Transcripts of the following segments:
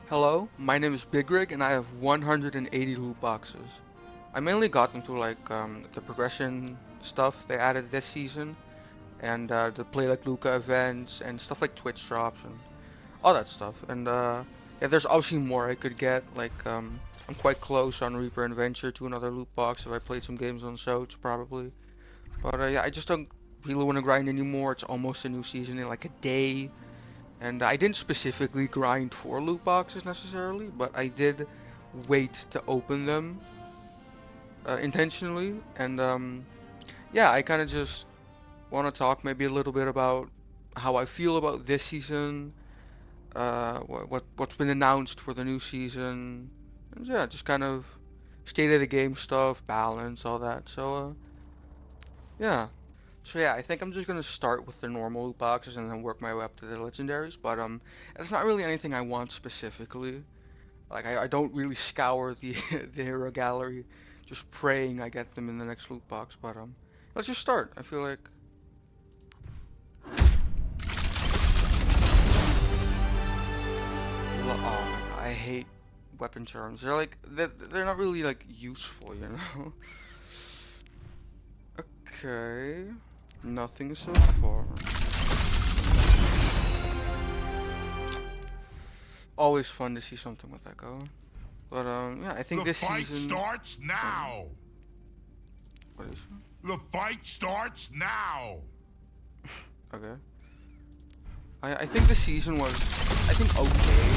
Hello, my name is Big Rig and I have 180 loot boxes. I mainly got them through the progression stuff they added this season and the Play Like Luca events and stuff like Twitch drops and all that stuff. And yeah, there's obviously more I could get. I'm quite close on Reaper and Venture to another loot box if I played some games on Soch probably. But yeah, I just don't really want to grind anymore. It's almost a new season in like a day. And I didn't specifically grind for loot boxes necessarily, but I did wait to open them intentionally. And yeah, I kind of just want to talk maybe a little bit about how I feel about this season, what's been announced for the new season, and yeah, just kind of state of the game stuff, balance, all that. Yeah. So yeah, I think I'm just gonna start with the normal loot boxes and then work my way up to the legendaries. But it's not really anything I want specifically. Like I don't really scour the the hero gallery, just praying I get them in the next loot box. But let's just start. I feel like oh, I hate weapon charms. They're not really like useful, you know. Okay, nothing so far. Always fun to see something with that going. But yeah, I think The this fight season. starts now. What is it? The fight starts now. Okay. I think the season was I think okay.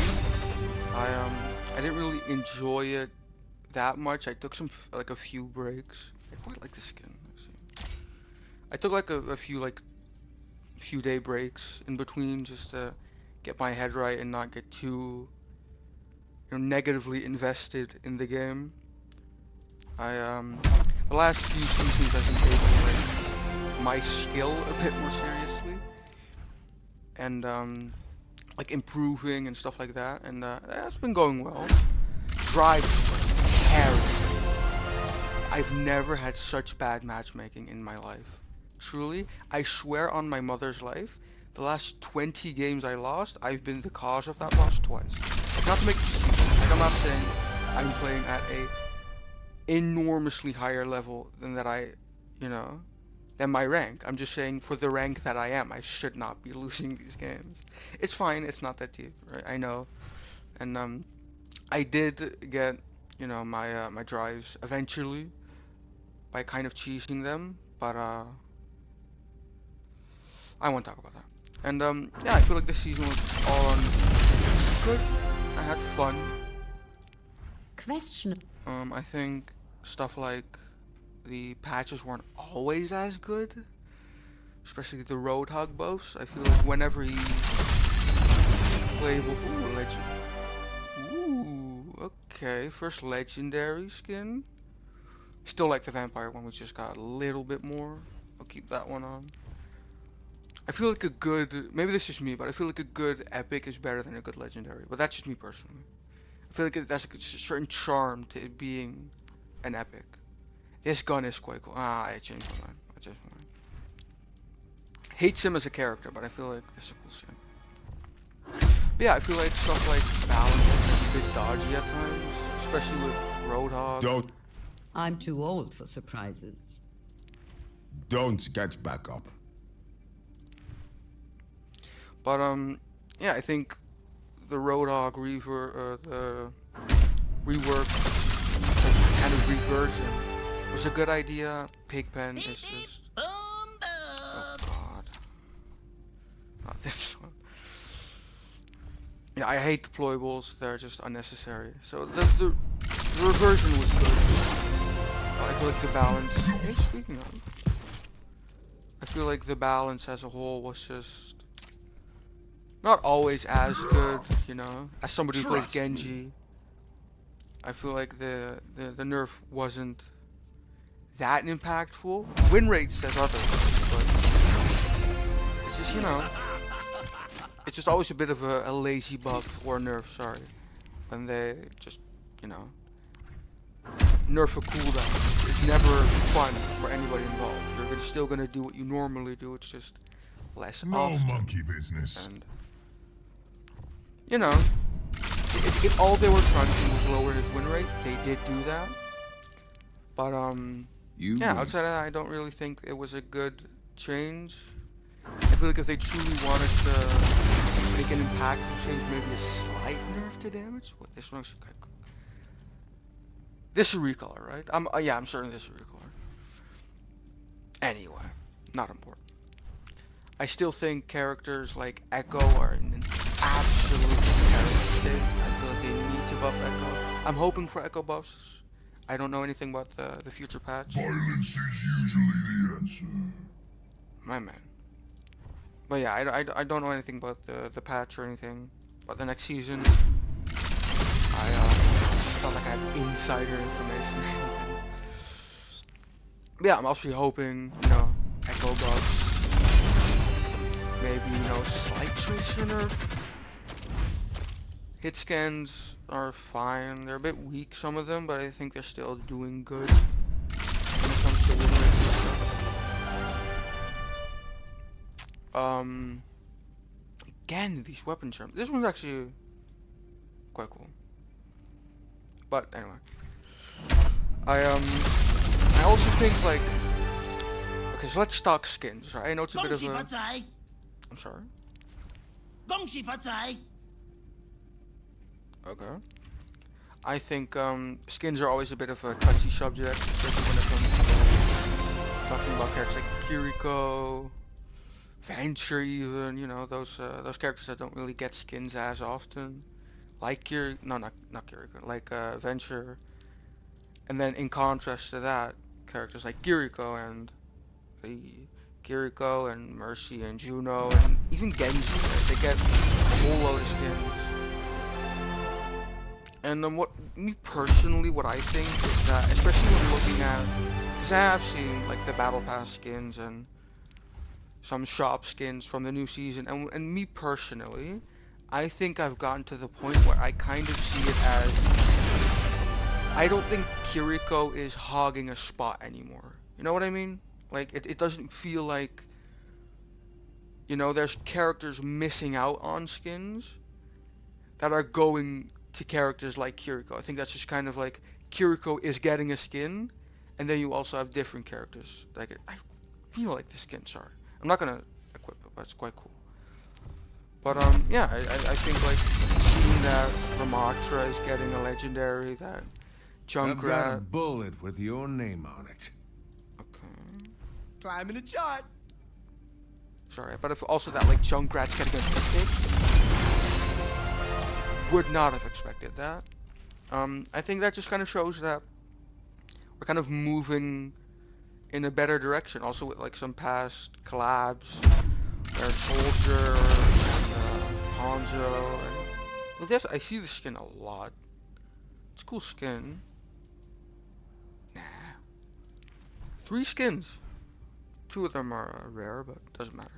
I didn't really enjoy it that much. I took like a few breaks. I quite like the skin. Let's see. I took like a few few day breaks in between just to get my head right and not get too negatively invested in the game. I the last few seasons I've been taking like my skill a bit more seriously and like improving and stuff like that, and that's been going well. Drive terrible. I've never had such bad matchmaking in my life. Truly, I swear on my mother's life, the last 20 games I lost, I've been the cause of that loss twice. Like, not to make excuses. Like, I'm not saying I'm playing at a enormously higher level than you know, than my rank. I'm just saying for the rank that I am, I should not be losing these games. It's fine. It's not that deep, right? I know. And I did get my drives eventually by kind of cheesing them, but I won't talk about that. And yeah, I feel like this season was all on good. I had fun. Question. I think stuff like the patches weren't always as good, especially the Roadhog buffs. I feel like whenever he's playable, ooh, legend. Ooh, okay, first legendary skin. Still like the vampire one, we just got a little bit more. I'll keep that one on. I feel like a good, maybe this is just me, but I feel like a good epic is better than a good legendary. But that's just me personally. I feel like that's a certain charm to it being an epic. This gun is quite cool. I changed my mind. I changed my mind. Hates him as a character, but I feel like this is a cool skin. But yeah, I feel like stuff like balance is a bit dodgy at times, especially with Roadhog. I'm too old for surprises. Don't get back up. But yeah, I think the Roadhog the rework, kind of reversion, was a good idea. Pigpen is just oh god, not this one. Yeah, I hate deployables. They're just unnecessary. So the reversion was good. I feel like the balance. Hey, speaking of, I feel like the balance as a whole was just not always as good, you know. As somebody who plays Genji, I feel like the nerf wasn't that impactful. Win rate says otherwise, but it's just it's just always a bit of a lazy buff or nerf. Sorry, when they just nerf a cooldown. It's never fun for anybody involved. You're still gonna do what you normally do. It's just less No often. monkey business. And you know, if all they were trying to do was lower his win rate, they did do that. But yeah, outside of that, I don't really think it was a good change. I feel like if they truly wanted to make an impactful change, maybe a slight nerf to damage. What, this one actually kind of cool. This is recolor, right? Yeah, I'm certain this is recolor. Anyway, not important. I still think characters like Echo are in an absolute terrible state. I feel like they need to buff Echo. I'm hoping for Echo buffs. I don't know anything about the future patch. Violence is usually the answer. My man. But yeah, I don't know anything about the patch or anything. But the next season, it's not like I have insider information or anything. But yeah, I'm also hoping, you know, Echo buffs. Maybe, you know, slight tracer nerf. Hit scans are fine. They're a bit weak, some of them, but I think they're still doing good when it comes to win rates and stuff. Again, these weapon charms. This one's actually quite cool. But anyway, I also think like, okay, so let's talk skins, right? I know it's a bit of a. I'm sorry. Okay. I think skins are always a bit of a touchy subject, especially when it comes to talking about characters like Kiriko, Venture, even. You know, those characters that don't really get skins as often, like not Kiriko, like Venture. And then in contrast to that, characters like Kiriko and Mercy and Juno and even Genji, right? They get a whole load of skins. And what I think is that, especially when looking at, because I have seen like the Battle Pass skins and some shop skins from the new season, and me personally, I think I've gotten to the point where I kind of see it as, I don't think Kiriko is hogging a spot anymore. You know what I mean? Like, it doesn't feel like, you know, there's characters missing out on skins that are going to characters like Kiriko. I think that's just kind of like, Kiriko is getting a skin, and then you also have different characters. Like, I feel like the skins are. I'm not gonna equip it, but it's quite cool. But, yeah, I think, like, seeing that Ramatra is getting a legendary, that Junkrat... I've got a bullet with your name on it. Climbing the chart. Sorry, but if also that like Junkrat's getting a mythic, would not have expected that. I think that just kind of shows that we're kind of moving in a better direction. Also with like some past collabs, where Soldier and Hanzo. Well, yes, I see the skin a lot. It's a cool skin. Nah, 3 skins. 2 of them are rare, but doesn't matter.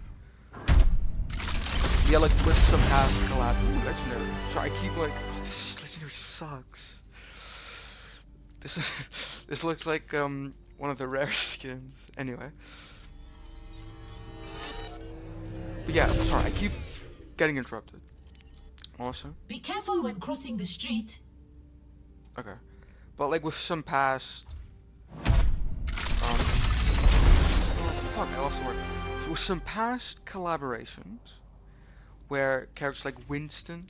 Yeah, like with some past collab. Ooh, legendary. Sorry, I keep like, oh, this legendary sucks. This looks like one of the rare skins. Anyway. But yeah, sorry, I keep getting interrupted. Also. Be careful when crossing the street. Okay, but like with some past. I lost the word. So with some past collaborations, where characters like Winston,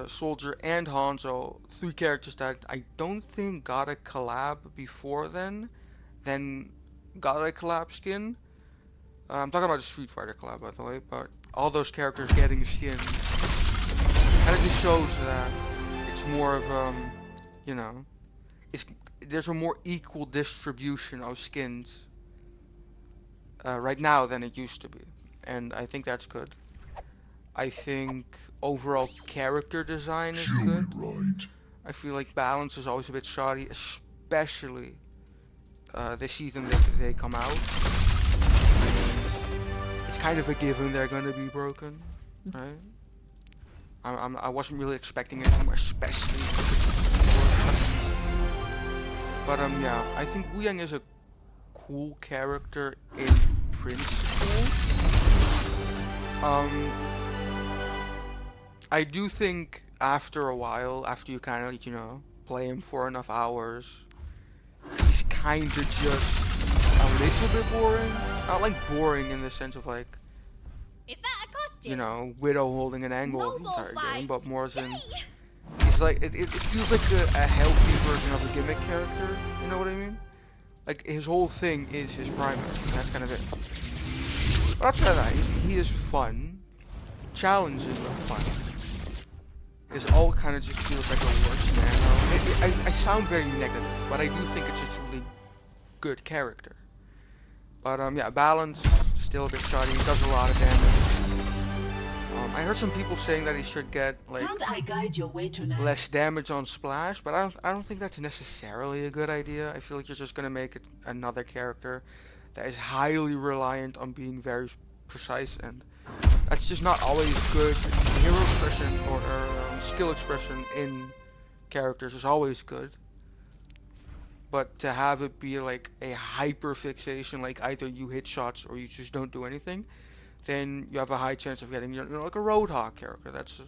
Soldier, and Hanzo, 3 characters that I don't think got a collab before then got a collab skin. I'm talking about the Street Fighter collab, by the way, but all those characters getting skins kind of just shows that it's more of you know, there's a more equal distribution of skins. Right now than it used to be, and I think that's good. I think overall character design is good. Right. I feel like balance is always a bit shoddy, especially this season they come out. It's kind of a given they're gonna be broken, right? I wasn't really expecting anything more, especially. But yeah, I think Wu Yang is a cool character in principle. I do think after a while, after you kind of, play him for enough hours, he's kind of just a little bit boring. Not like boring in the sense of like, Is that a costume? Widow holding an angle the Snowball entire game, fight. but more as in, Yay! he's like, it feels like a healthy version of a gimmick character, you know what I mean? Like, his whole thing is his primary, and that's kind of it. But outside of that, he is fun, challenging but fun. His all kind of just feels like a worse man. I sound very negative, but I do think it's just a really good character. But yeah, balance, still a bit shoddy, does a lot of damage. I heard some people saying that he should get, like, Can't I guide your way tonight? less damage on splash, but I don't think that's necessarily a good idea. I feel like you're just gonna make it another character that is highly reliant on being very precise, and that's just not always good. Hero expression or skill expression in characters is always good, but to have it be like a hyper fixation, like either you hit shots or you just don't do anything, then you have a high chance of getting, like a Roadhog character that's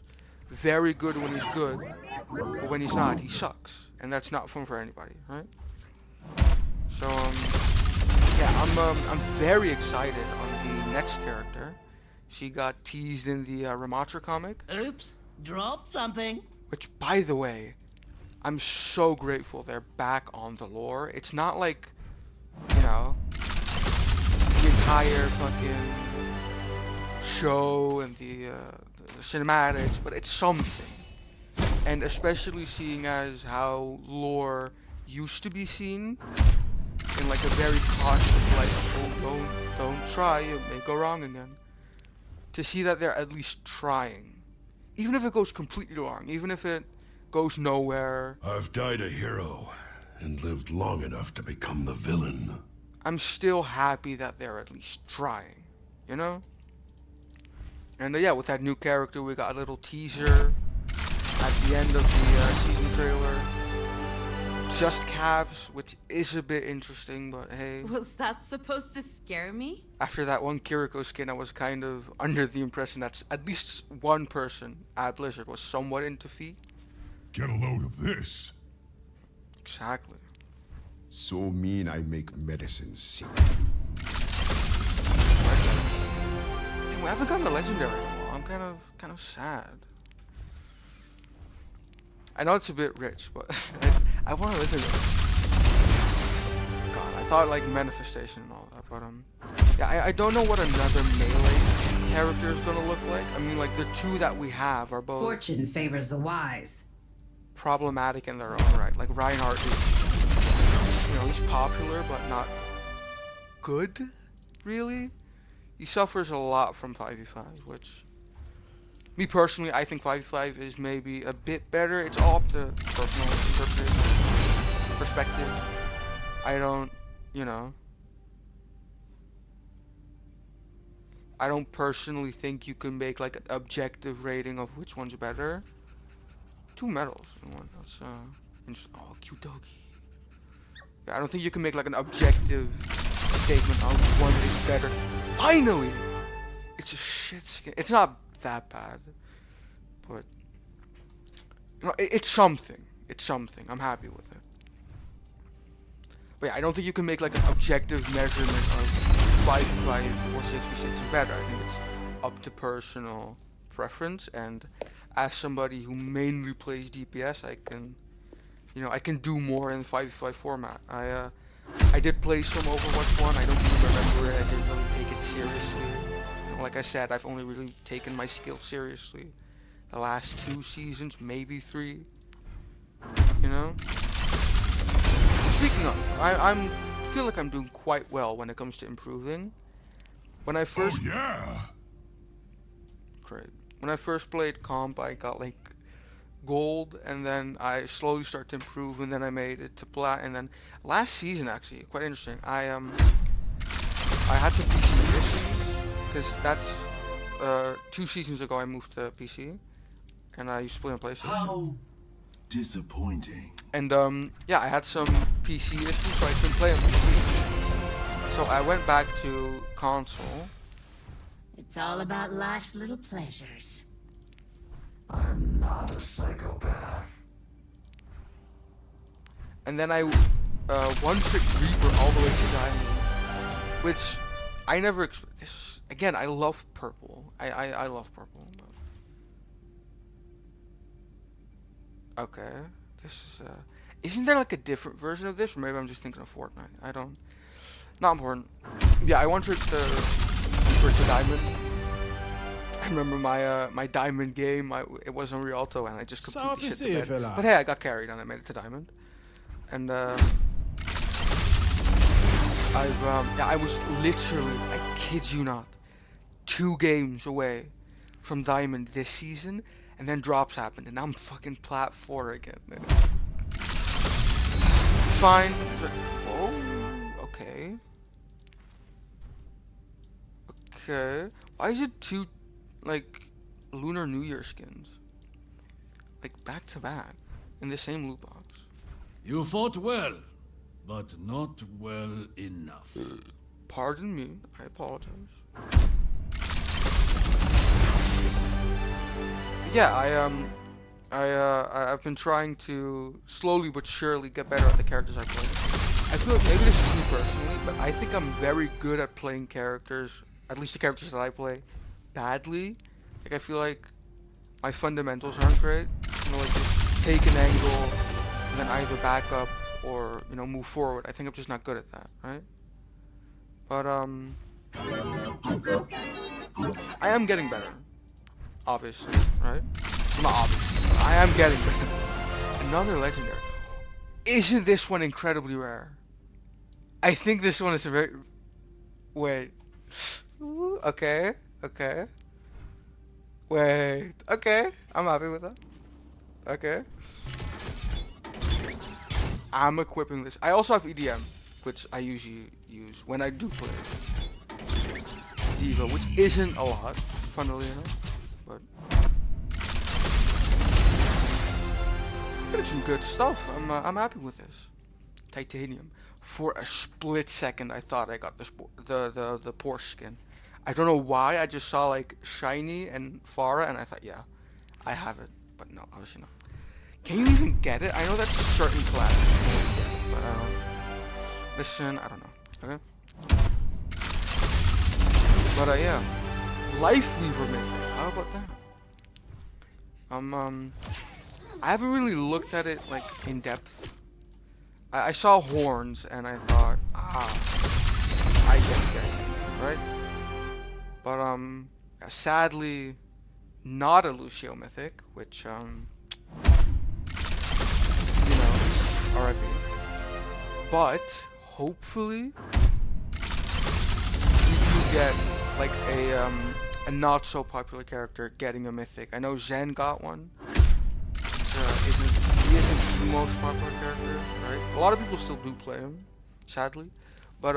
very good when he's good, but when he's not, he sucks, and that's not fun for anybody, right? So yeah, I'm very excited on the next character. She got teased in the Ramatra comic, Oops, dropped something. which, by the way, I'm so grateful they're back on the lore. It's not like, the entire fucking show and the cinematics, but it's something. And especially seeing as how lore used to be seen in like a very cautious, like, oh, don't try, it may go wrong again. To see that they're at least trying, even if it goes completely wrong, even if it goes nowhere, I've died a hero and lived long enough to become the villain. I'm still happy that they're at least trying, And yeah, with that new character, we got a little teaser at the end of the season trailer. Just calves, which is a bit interesting, but hey. Was that supposed to scare me? After that one Kiriko skin, I was kind of under the impression that at least one person at Blizzard was somewhat into feet. Get a load of this. Exactly. So mean I make medicine sick. Dude, we haven't gotten a legendary in a while. I'm kind of sad. I know it's a bit rich, but I want to listen to it. God, I thought like manifestation and all that, but yeah, I don't know what another melee character is gonna look like. I mean, like the two that we have are both Fortune favors the wise. problematic in their own right. Like Reinhardt is, he's popular but not good, really. He suffers a lot from 5v5, which, me personally, I think 5v5 is maybe a bit better. It's all up to personal perspective. I don't, I don't personally think you can make like an objective rating of which one's better. 2 medals in one. That's interesting. Oh, cute doggy. Yeah, I don't think you can make like an objective statement on which one is better. Finally, it's a shit skin. It's not that bad, but it's something. It's something. I'm happy with it. But yeah, I don't think you can make like an objective measurement of 5v5 or 6v6 is better. I think it's up to personal preference, and as somebody who mainly plays DPS, I can, I can do more in the 5v5 format. I did play some Overwatch 1. I don't even remember it. I didn't really take it seriously. Like I said, I've only really taken my skill seriously the last 2 seasons, maybe 3. Speaking of, I feel like I'm doing quite well when it comes to improving. When I first Oh yeah. Great. When I first played comp, I got like gold, and then I slowly started to improve, and then I made it to plat, and then last season actually, quite interesting. I had some PC issues, because that's 2 seasons ago I moved to PC, and I used to play on PlayStation. How disappointing. And yeah, I had some PC issues, so I couldn't play on PC. So I went back to console. It's all about life's little pleasures. I'm not a psychopath. And then I one-trick Reaper all the way to Diamond, which I never this again. I love purple. I love purple. But... Okay, this is isn't there like a different version of this, or maybe I'm just thinking of Fortnite? I don't. Not important. Yeah, I one-tricked the Reaper to Diamond. I remember my Diamond game. It was on Rialto, and I just completely shit the bed. But hey, I got carried, and I made it to Diamond. And I was literally, I kid you not, 2 games away from Diamond this season, and then drops happened, and now I'm fucking plat 4 again. Man. It's fine. It's like, oh, okay. Okay. Why is it 2, like, Lunar New Year skins? Like, back to back, in the same loot box. You fought well, but not well enough. Pardon me, I apologize. Yeah, I've been trying to slowly but surely get better at the characters I play. I feel like maybe this is me personally, but I think I'm very good at playing characters, at least the characters that I play, badly. Like, I feel like my fundamentals aren't great. You know, like just take an angle and then either back up or, you know, move forward. I think I'm just not good at that, right? But I am getting better, obviously, right? Not obviously, I am getting better. Another legendary. Isn't this one incredibly rare? I think this one is a very... Wait. Okay, okay. Wait, okay. I'm happy with that. Okay. I'm equipping this. I also have EDM, which I usually use when I do play Diva, which isn't a lot, funnily enough, but getting some good stuff. I'm happy with this. Titanium. For a split second, I thought I got the Porsche skin. I don't know why. I just saw like shiny and Farah, and I thought, yeah, I have it. But no, obviously not. Can you even get it? I know that's certain classes, but listen, I don't know. Okay. But yeah, Life Weaver Mythic. How about that? I haven't really looked at it like in depth. I saw horns and I thought, I get it, right? But sadly, not a Lucio Mythic, which you know, RIP. But hopefully, you do get like a not so popular character getting a Mythic. I know Zen got one. He isn't the most popular character, right? A lot of people still do play him, sadly. But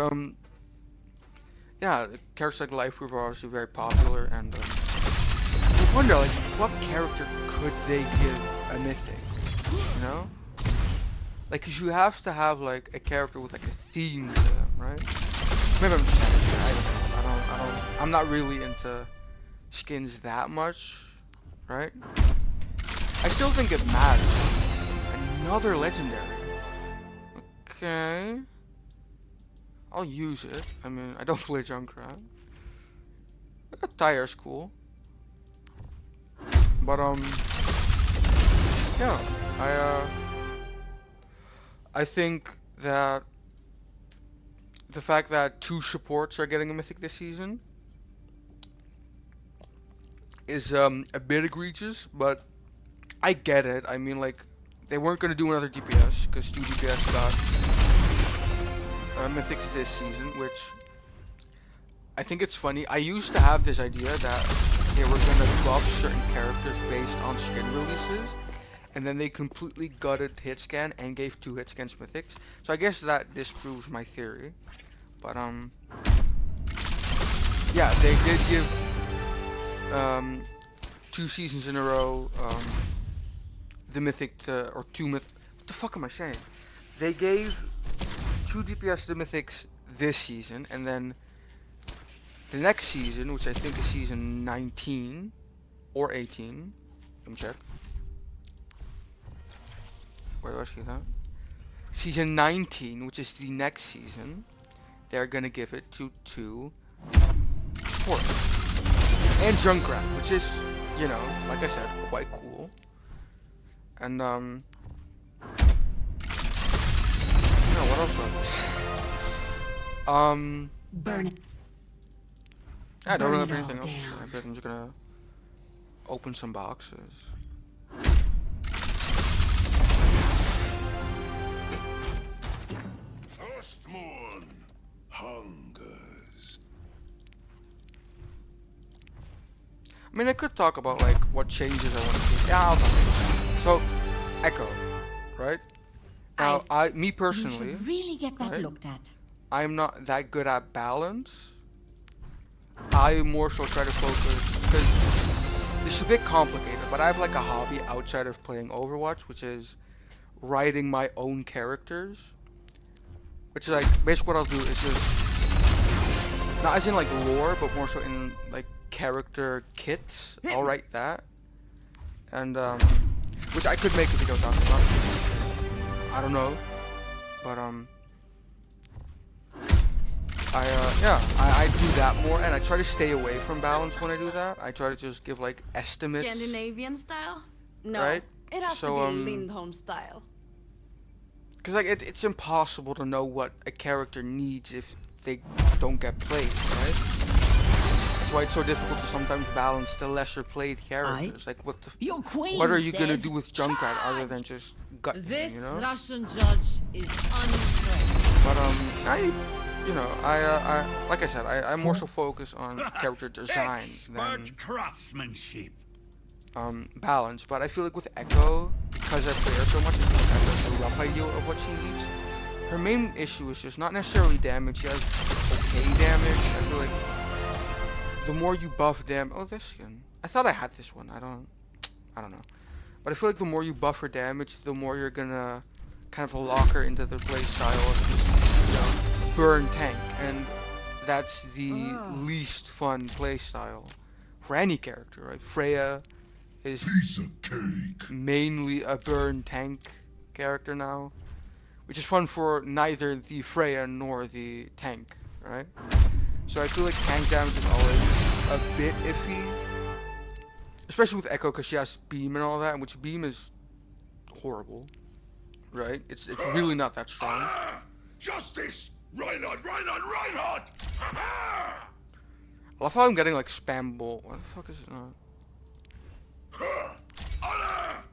yeah, characters like Life Weaver are obviously very popular, and I wonder, like, what character could they give a Mythic? You know? Like, cause you have to have like a character with like a theme to them, right? Maybe I'm just saying, I don't. I'm not really into skins that much, right? I still think it matters. Another legendary. Okay. I'll use it. I mean, I don't play Junkrat. Tire's cool. But yeah, I think that the fact that 2 supports are getting a Mythic this season is a bit egregious, but I get it. I mean, like, they weren't going to do another DPS because 2 DPS got Mythics this season, which I think it's funny. I used to have this idea that they were going to buff certain characters based on skin releases, and then they completely gutted Hitscan and gave 2 Hitscans Mythics. So I guess that disproves my theory. But yeah, they did give 2 seasons in a row the Mythic to, or 2 Mythic. What the fuck am I saying? They gave 2 DPS to Mythics this season, and then the next season, which I think is season 19 or 18, Let me check. Where was he that? Season 19, which is the next season, they're gonna give it to Forrest. And Junkrat, which is, you know, like I said, quite cool. And, what else was Burn it. I don't really have Burn it anything all else. down. I bet I'm just gonna open some boxes. Firstborn hungers. I mean, I could talk about like what changes I want to see. Yeah, I'll talk about it. So, Echo, right? Now, me You personally, should really get that right? looked at. I'm not that good at balance. I more so try to focus because it's a bit complicated. But I have like a hobby outside of playing Overwatch, which is writing my own characters. Which is like basically what I'll do is just not as in like lore, but more so in like character kits. I'll write that, and which I could make a video talking about. I don't know, but I do that more, and I try to stay away from balance when I do that. I try to just give like estimates. Scandinavian style? No. Right? It has So, to be Lindholm style. Because like it's impossible to know what a character needs if they don't get played, right? That's why it's so difficult to sometimes balance the lesser played characters. Like what are you gonna do with Junkrat other than just gut him, This you know? Russian judge is untrained. But I like I said, I'm more so focused on character design than craftsmanship. balance. But I feel like with Echo, because I play her so much, I feel like I have a rough idea of what she needs. Her main issue is just not necessarily damage. She has okay damage. I feel like the more you buff them, oh, this skin. I thought I had this one. I don't know. But I feel like the more you buff her damage, the more you're gonna kind of lock her into the play style of just, you know, burn tank, and that's the least fun play style for any character, right? Freya is Piece of cake. mainly a burn tank character now, which is fun for neither the Freya nor the tank, right? So I feel like tank damage is always a bit iffy, especially with Echo because she has beam and all that, which beam is horrible, right? It's really not that strong. Justice! Reinhardt! Ha-ha! I love how I'm getting like spam bull. What the fuck is it not?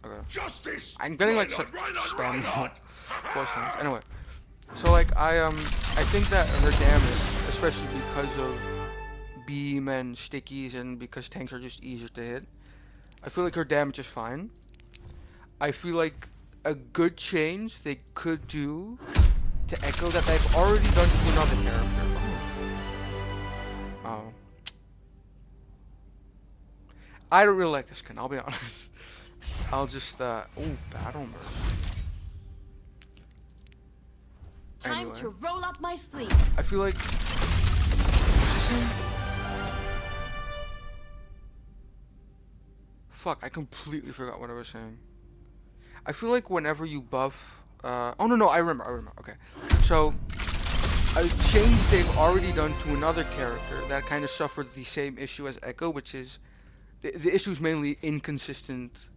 Okay. Justice! I'm getting like spam voice lines. Anyway, so like I think that her damage, especially because of beam and stickies and because tanks are just easier to hit, I feel like her damage is fine. I feel like a good change they could do to Echo that they've already done to another character. Oh. I don't really like this skin, I'll be honest. I'll just, ooh, Battle Mercy. Time Anyway. to roll up my sleeves. I feel like... Fuck, I completely forgot what I was saying. I feel like whenever you buff... oh, no, I remember. Okay. So, a change they've already done to another character that kind of suffered the same issue as Echo, which is... The issue is mainly inconsistent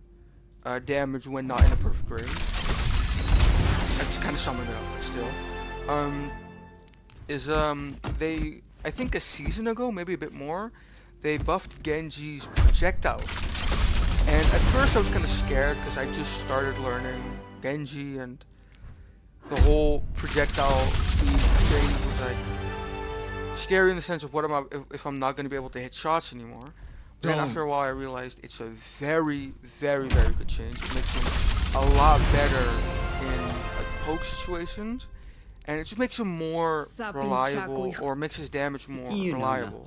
damage when not in a perfect range. I'm just kind of summing it up, but still. They, I think a season ago, maybe a bit more, they buffed Genji's projectile. And at first I was kind of scared because I just started learning Genji, and the whole projectile speed change was like scary in the sense of what am I if I'm not going to be able to hit shots anymore. But then after a while I realized it's a very, very, very good change. It makes him a lot better in like poke situations, and it just makes him more reliable, or makes his damage more reliable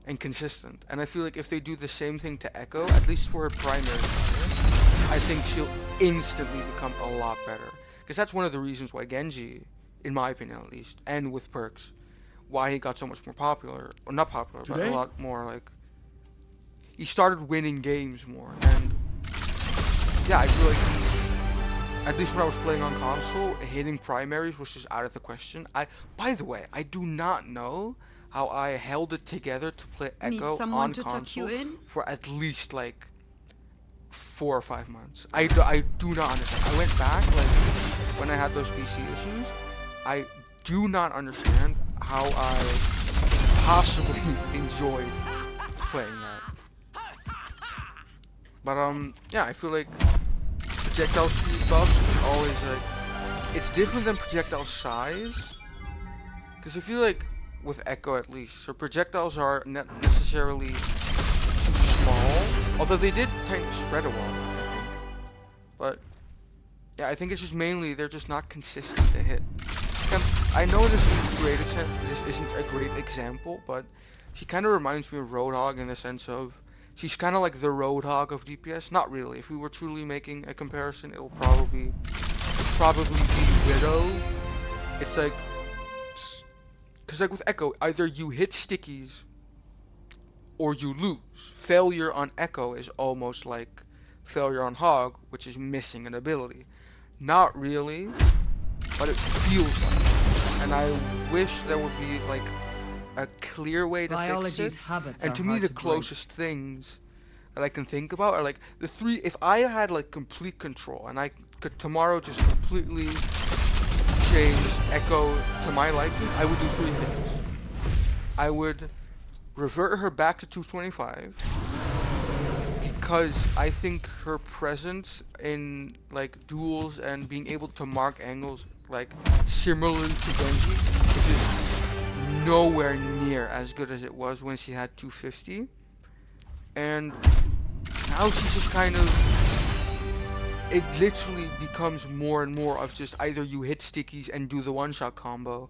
and consistent. And I feel like if they do the same thing to Echo, at least for her primary player, I think she'll instantly become a lot better. Because that's one of the reasons why Genji, in my opinion at least, and with perks, why he got so much more popular, or not popular, but a lot more like, he started winning games more, and yeah, I feel like at least when I was playing on console, hitting primaries was just out of the question. By the way, I do not know how I held it together to play Echo on console for at least like 4 or 5 months. I do not understand. I went back like when I had those PC issues. I do not understand how I possibly enjoyed playing that. But yeah, I feel like projectile speed buffs is always like, it's different than projectile size, because I feel like with Echo at least, her projectiles are not necessarily too small, although they did kind of spread a while, I think. But yeah, I think it's just mainly they're just not consistent to hit. I know this isn't a great example, but she kind of reminds me of Roadhog in the sense of she's kind of like the Roadhog of DPS. Not really. If we were truly making a comparison, it'll probably be Widow. It's like, because like with Echo, either you hit stickies or you lose. Failure on Echo is almost like failure on Hog, which is missing an ability. Not really, but it feels like it. And I wish there would be like a clear way to fix it. And to me, the closest things that I can think about are like the 3. If I had like complete control and I could tomorrow just completely change Echo to my liking, I would do 3 things. I would revert her back to 225 because I think her presence in like duels and being able to mark angles like similarly to Genji is just nowhere near as good as it was when she had 250. And now she's just kind of, it literally becomes more and more of just either you hit stickies and do the one-shot combo,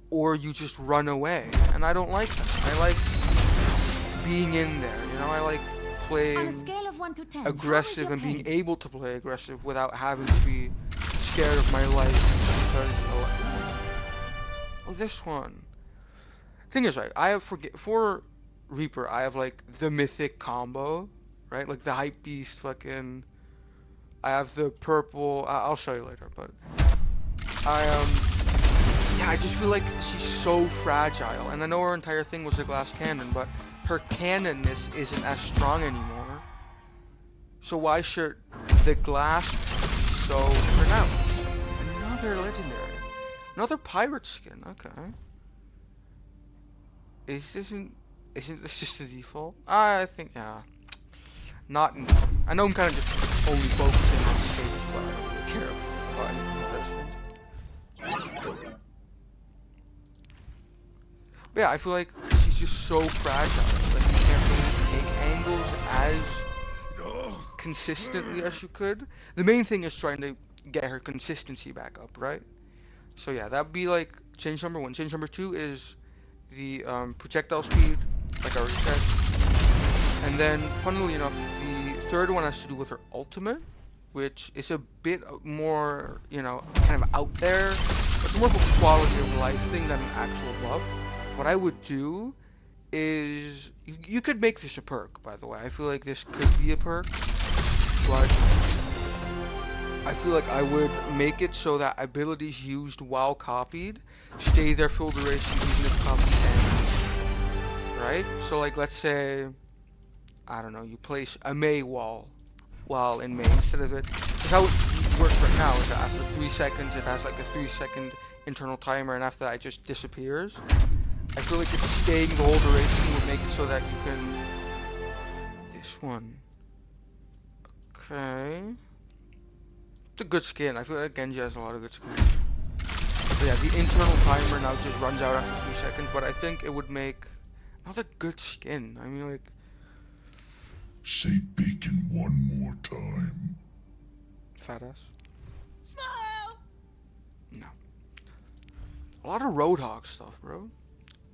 or you just run away. And I don't like that. I like being in there, you know? I like playing On a scale of 1 to 10, aggressive and being able to play aggressive without having to be scared of my life because oh, this one. Thing is, right, I have for Reaper, I have like the mythic combo, right? Like the hype beast fucking, I have the purple, I'll show you later, but yeah, I just feel like she's so fragile, and I know her entire thing was a glass cannon, but her cannonness isn't as strong anymore. So why should the glass be so pronounced? Another legendary. Another pirate skin, okay. Isn't this just the default? I think, yeah. Not in, I know I'm kind of just only focusing on status, but I don't really care about any of this. But yeah, I feel like she's just so fragile. Like you can't really take angles as consistently as you could. The main thing is trying to get her consistency back up, right? So yeah, that'd be like change number 1. Change number 2 is the projectile speed, like I already said. And then, funnily enough, the third one has to do with her ultimate, which is a bit more, you know, kind of out there. It's more of a quality of life thing than an actual buff. What I would do is, you could make this a perk, by the way. I feel like this could be a perk, but I feel like I would make it so that abilities used while copied stay their full duration even if copied ends. Right? So like, let's say, I don't know, you place a Mei wall while in Mei instead of it. Because how it works right now is that after 3 seconds it has like a 3-second internal timer, and after that it just disappears. I feel like it's staying the whole duration would make it so that you can... This one. Okay. It's a good skin. I feel like Genji has a lot of good skins. But yeah, the internal timer now just runs out after 3 seconds, but I think it would make another good skin. I mean, like... Say beacon one more time. Fat ass. Smile! No. A lot of Roadhog stuff, bro.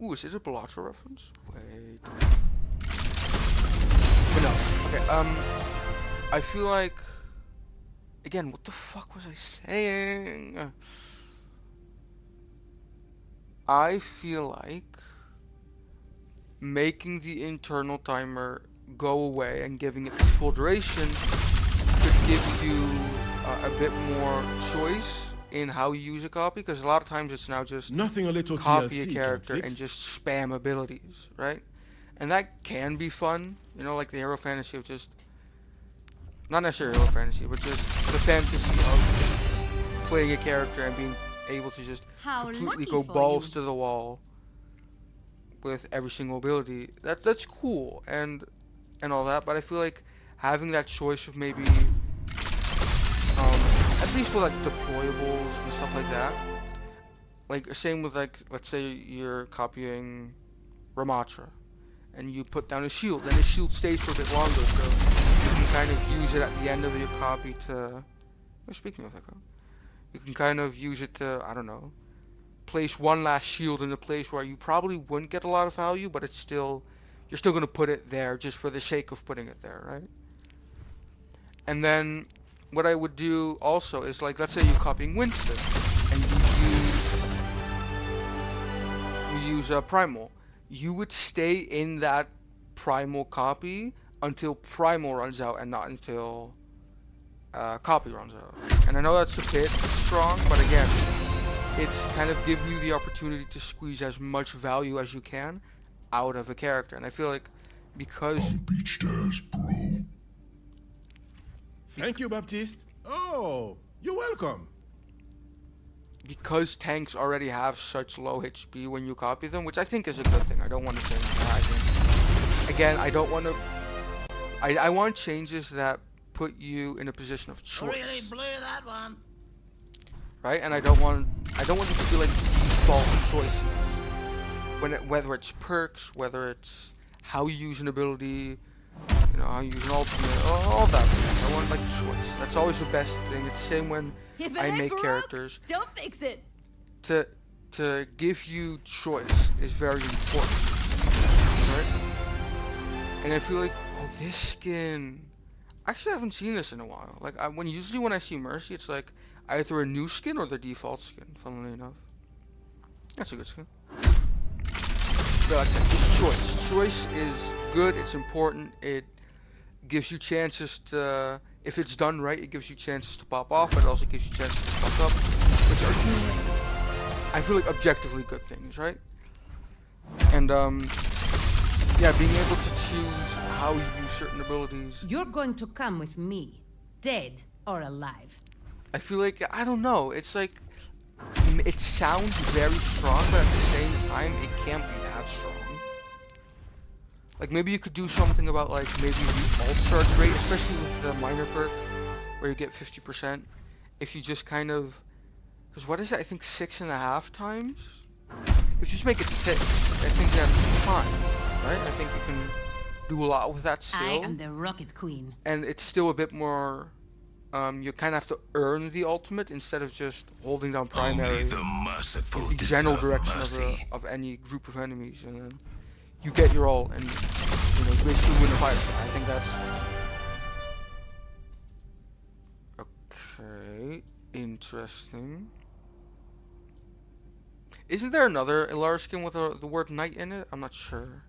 Ooh, is it a Bellotto reference? Wait. But no. Okay, I feel like... Again, what the fuck was I saying? I feel like making the internal timer go away and giving it the full duration could a bit more choice in how you use a copy, because a lot of times it's now just Nothing a little copy TLC a can't character fix. and just spam abilities, right? And that can be fun, you know, like the hero fantasy of just, not necessarily hero fantasy, but just the fantasy of playing a character and being able to just How completely lucky go for balls you. to the wall with every single ability. That's cool and all that, but I feel like having that choice of maybe at least with like deployables and stuff like that. Like same with like, let's say you're copying Ramatra and you put down a shield, then the shield stays for a bit longer, so you can kind of use it at the end of your copy to, speaking of Echo, you can kind of use it to, I don't know, place one last shield in a place where you probably wouldn't get a lot of value, but it's still, you're still going to put it there just for the sake of putting it there, right? And then what I would do also is, like, let's say you're copying Winston and you use Primal. You would stay in that Primal copy until Primal runs out and not until copy runs out. And I know that's a bit strong, but again, it's kind of giving you the opportunity to squeeze as much value as you can out of a character. And I feel like because Beached ass, bro. Thank you, Baptiste. Oh, you're welcome. because tanks already have such low HP when you copy them, which I think is a good thing. I don't want to change that. I think, again, I don't want to. I want changes that put you in a position of choice. Really blew that one. Right? And I don't want it to be like default choices. Whether it's perks, whether it's how you use an ability, you know, how you use an ultimate, all that stuff. I want like choice. That's always the best thing. It's the same when If it I ain't make broke, characters. don't fix it. To give you choice is very important. Right? And I feel like, oh, this skin. Actually, I haven't seen this in a while. Like usually when I see Mercy, it's like either a new skin or the default skin. Funnily enough, that's a good skin. So that's it. Just choice. Choice is good. It's important. It gives you chances to, if it's done right, it gives you chances to pop off, but it also gives you chances to fuck up, which are two, I feel like, objectively good things, right? And yeah, being able to choose how you use certain abilities. You're going to come with me, dead or alive. I feel like, I don't know, it's like, it sounds very strong, but at the same time, it can't be that strong. Like, maybe you could do something about, like, maybe the ult charge rate, especially with the minor perk, where you get 50%. If you just kind of, because what is it, I think 6.5 times? If you just make it 6, I think that's fine, right? I think you can do a lot with that still. I am the Rocket Queen. And it's still a bit more, you kind of have to earn the ultimate instead of just holding down primary Only the merciful in the general deserve direction mercy. of any group of enemies, and then you get your ult and, you know, you basically win the fight. I think that's okay. Interesting. Isn't there another Ilara skin with the word knight in it? I'm not sure.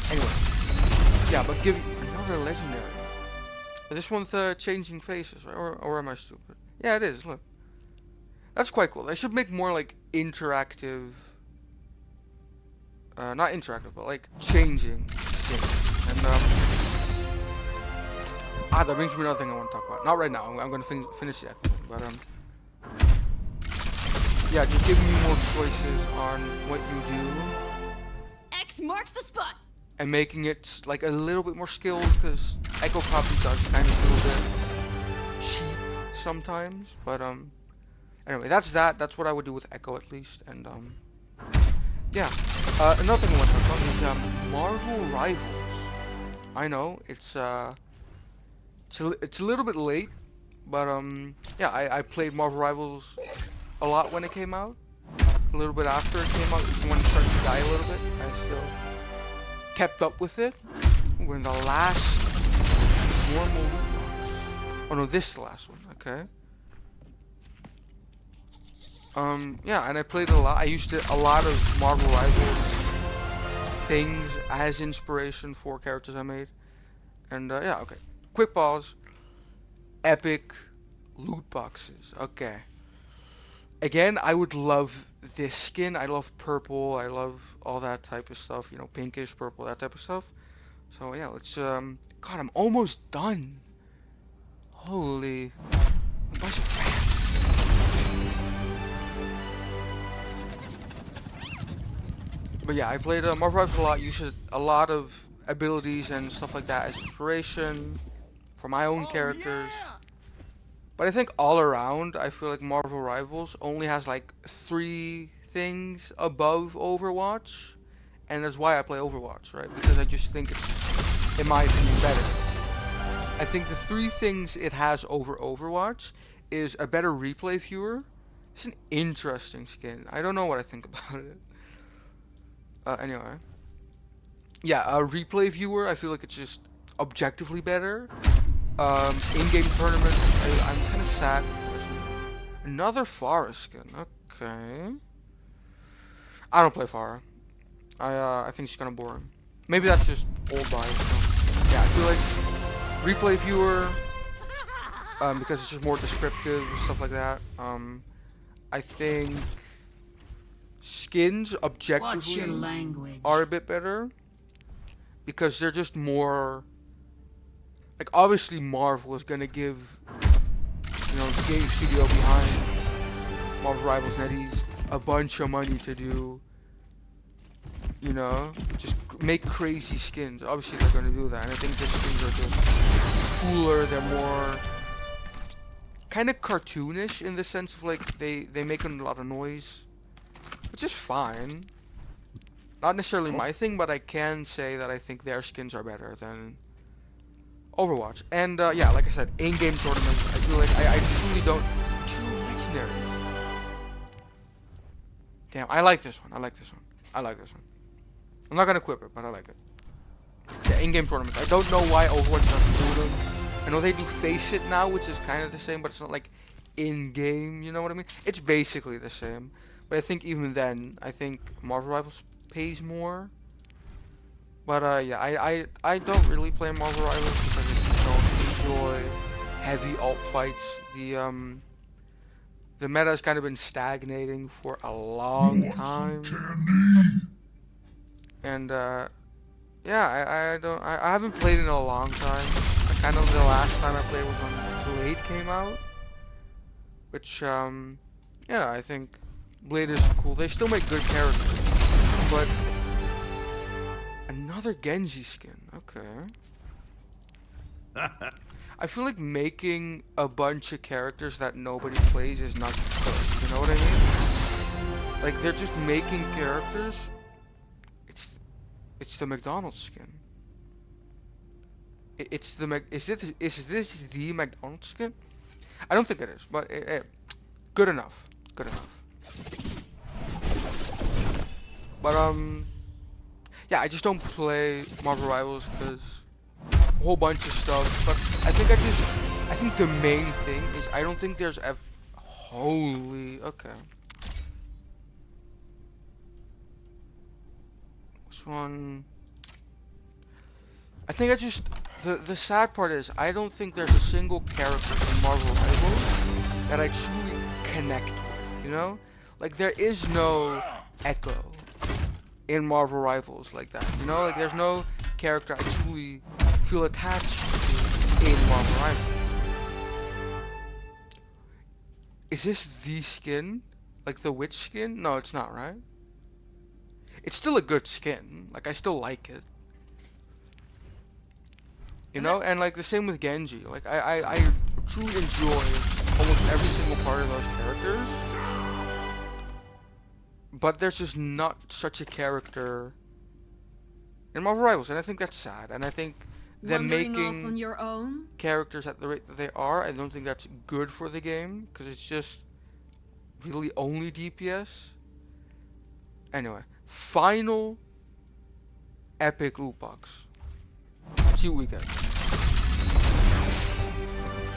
Anyway, yeah, but give another legendary. This one's changing faces, right? Or am I stupid? Yeah, it is. Look, that's quite cool. They should make more like interactive. Not interactive, but like changing skins. And that brings me to another thing I want to talk about. Not right now. I'm going to finish yet, but yeah, just giving you more choices on what you do. X marks the spot. And making it like a little bit more skilled, because Echo Copy does kind of feel a bit cheap sometimes. But anyway, that's that. That's what I would do with Echo at least. And yeah. Another thing I want to talk about is Marvel Rivals. I know it's a little bit late, but yeah, I played Marvel Rivals a lot when it came out. A little bit after it came out, when it started to die a little bit. I still kept up with it. We're in the last normal loot box. Oh no, this is the last one. Okay. Yeah, and I played a lot. I used a lot of Marvel Rivals things as inspiration for characters I made. And yeah, okay. Quick pause. Epic Loot boxes. Okay. Again, I would love this skin. I love purple. I love all that type of stuff. You know, pinkish, purple, that type of stuff. So yeah, let's God, I'm almost done. Holy, a bunch of rats. But yeah, I played Marvel Rivals a lot. Used a lot of abilities and stuff like that as inspiration for my own characters. But I think all around, I feel like Marvel Rivals only has like 3 things above Overwatch, and that's why I play Overwatch, right? Because I just think it's, in my opinion, better. I think the 3 things it has over Overwatch is a better replay viewer. It's an interesting skin. I don't know what I think about it. Anyway. Yeah, a replay viewer, I feel like it's just objectively better. In-game tournament, I'm kind of sad. Another Pharah skin, okay. I don't play Pharah. I think she's kind of boring. Maybe that's just old bias. So. Yeah, I feel like replay viewer, because it's just more descriptive and stuff like that. I think skins objectively are a bit better because they're just more. Like, obviously Marvel is gonna give, you know, the game studio behind Marvel Rivals NetEase a bunch of money to do, you know, just make crazy skins. Obviously they're gonna do that, and I think these skins are just cooler. They're more kind of cartoonish in the sense of like they make a lot of noise, which is fine. Not necessarily my thing, but I can say that I think their skins are better than Overwatch. And yeah, like I said, in-game tournaments, I feel like I truly don't. 2 legendaries. Damn, I like this one. I like this one. I like this one. I'm not gonna equip it, but I like it. Yeah, in-game tournaments. I don't know why Overwatch doesn't do them. I know they do Face It now, which is kind of the same, but it's not like in-game. You know what I mean? It's basically the same. But I think even then, I think Marvel Rivals pays more. But yeah, I don't really play Marvel Rivals because I just don't enjoy heavy ult fights. The meta has kind of been stagnating for a long time. And yeah, I haven't played in a long time. Kind of the last time I played was when Blade came out, which yeah, I think Blade is cool. They still make good characters, but. Another Genji skin, okay. I feel like making a bunch of characters that nobody plays is not good, you know what I mean? Like, they're just making characters. It's the McDonald's skin. Is this the McDonald's skin? I don't think it is, but good enough. Good enough. But yeah, I just don't play Marvel Rivals because a whole bunch of stuff. But I think the main thing is I don't think there's holy, okay. Which one? I think the sad part is I don't think there's a single character in Marvel Rivals that I truly connect with, you know? Like, there is no Echo in Marvel Rivals like that, you know, like there's no character I truly feel attached to in Marvel Rivals. Is this the skin? Like the witch skin? No, it's not, right? It's still a good skin, like I still like it. You know, and like the same with Genji, like I truly enjoy almost every single part of those characters. But there's just not such a character in Marvel Rivals, and I think that's sad. And I think them making on your own? characters at the rate that they are, I don't think that's good for the game, because it's just really only DPS. Anyway, final epic loot box. Let's see what we get.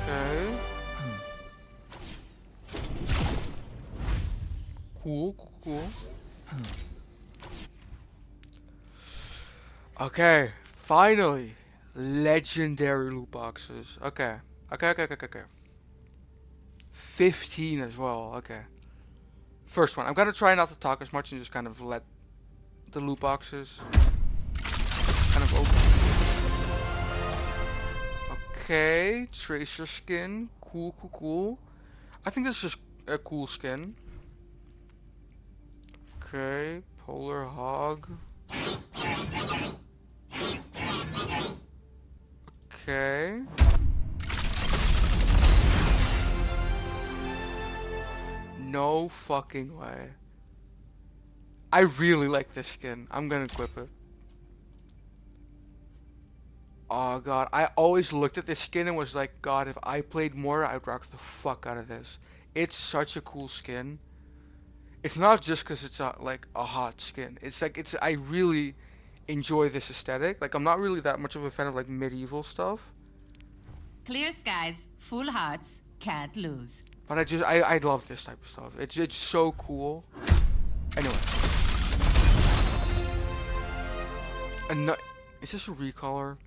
Okay. Cool. Okay, finally, legendary loot boxes. Okay. 15 as well. Okay. First one. I'm gonna try not to talk as much and just kind of let the loot boxes kind of open. Okay, Tracer skin. Cool, cool, cool. I think this is just a cool skin. Okay, Polar Hog. Okay. No fucking way. I really like this skin. I'm gonna equip it. Oh god, I always looked at this skin and was like, god, if I played more, I'd rock the fuck out of this. It's such a cool skin. It's not just because it's like a hot skin. It's like I really enjoy this aesthetic. Like I'm not really that much of a fan of like medieval stuff. Clear skies, full hearts, can't lose. But I love this type of stuff. It's so cool. Anyway. Is this a recolor?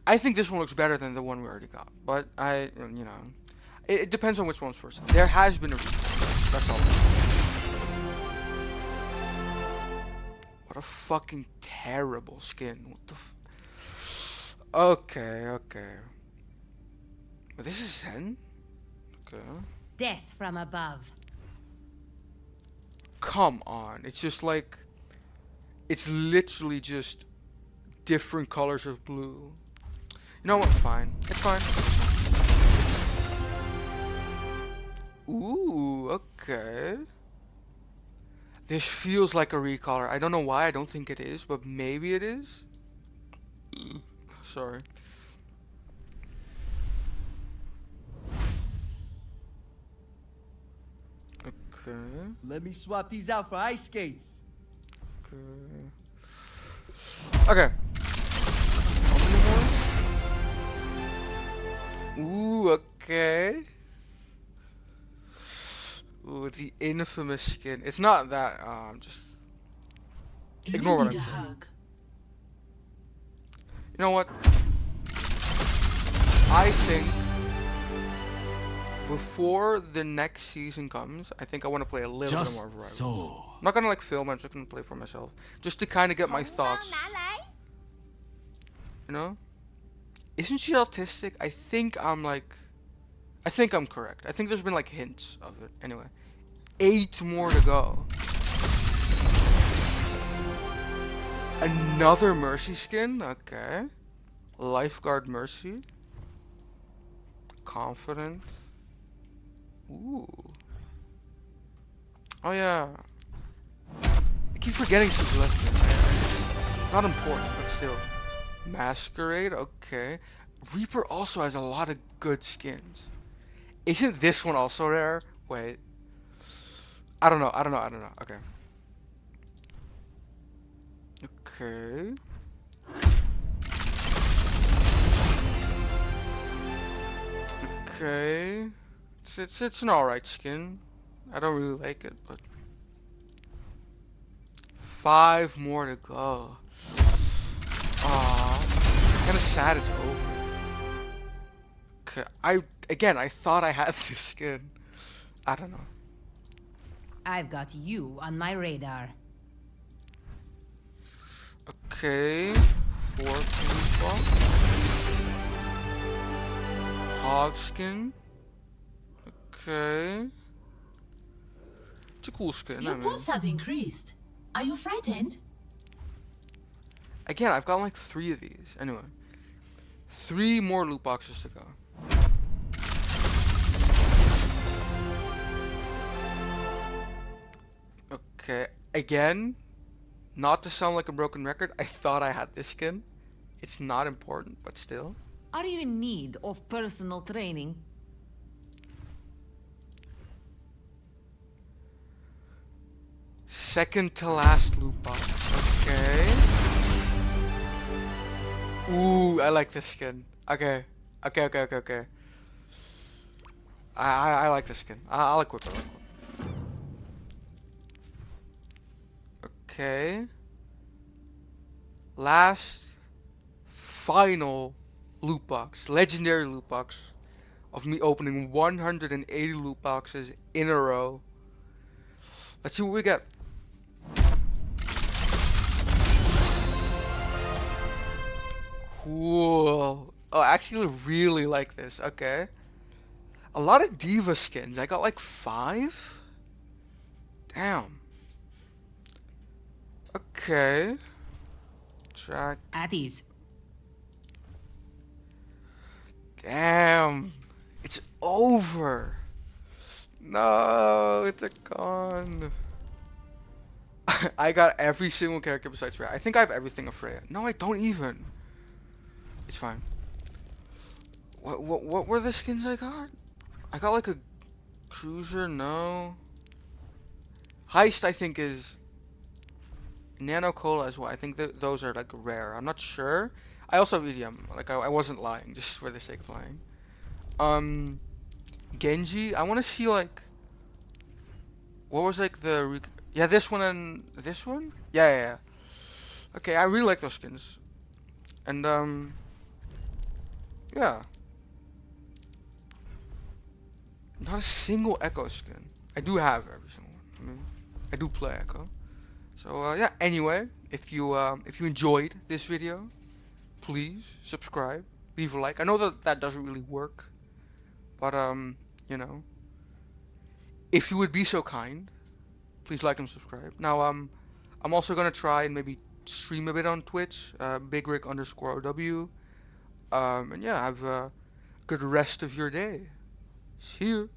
I think this one looks better than the one we already got. But it depends on which one's first. There has been a recolor. That's all. What a fucking terrible skin. What the okay, okay. But this is Zen? Okay. Death from above. Come on. It's just like... It's literally just different colors of blue. You know what? Fine. It's fine. Ooh, okay. This feels like a recolor. I don't know why. I don't think it is, but maybe it is. Sorry. Okay. Let me swap these out for ice skates. Okay. Okay. How many more? Ooh, okay. Ooh, the infamous skin. It's not that, just... Ignore what I'm saying. Hug. You know what? I think... Before the next season comes, I think I want to play a little bit Just more of Rivals. so. I'm not gonna like film, I'm just gonna play for myself. Just to kind of get my thoughts. You know? Isn't she autistic? I think I'm correct. I think there's been like hints of it. Anyway. 8 more to go. Another Mercy skin? Okay. Lifeguard Mercy. Confident. Ooh. Oh yeah. I keep forgetting she's lesbian. Not important, but still. Masquerade, okay. Reaper also has a lot of good skins. Isn't this one also rare? Wait. I don't know. Okay. Okay. Okay. It's an alright skin. I don't really like it, but 5 more to go. Aww. Kinda sad it's over. Okay, I thought I had this skin. I don't know. I've got you on my radar. Okay. 4 blue. Hog skin. Okay. It's a cool skin, Your I mean. pulse has increased. Are you frightened? Again, I've got like 3 of these. Anyway. 3 more loot boxes to go. Okay. Again, not to sound like a broken record, I thought I had this skin. It's not important, but still. Are you in need of personal training? Second to last loot box. Okay. Ooh, I like this skin. Okay. Okay. I like this skin. I'll equip it. Okay. Last, final loot box. Legendary loot box. of me opening 180 loot boxes in a row. Let's see what we get. Cool. Oh, I actually really like this. Okay. A lot of diva skins. I got like 5? Damn. Okay. Track. At ease. Damn. It's over. No, it's a con. I got every single character besides Freya. I think I have everything of Freya. No, I don't even. It's fine. What were the skins I got? I got like a cruiser, no. Heist, I think, is Nano Cola as well. I think those are like rare. I'm not sure. I also have EDM. Like I wasn't lying, just for the sake of lying. Genji. I want to see like what was like the yeah, this one and this one. Yeah. Okay, I really like those skins. And yeah. Not a single Echo skin. I do have every single one. I mean, I do play Echo. So yeah. Anyway, if you enjoyed this video, please subscribe, leave a like. I know that doesn't really work, but you know, if you would be so kind, please like and subscribe. Now I'm also gonna try and maybe stream a bit on Twitch, BigRick_OW. And yeah, have a good rest of your day. See you.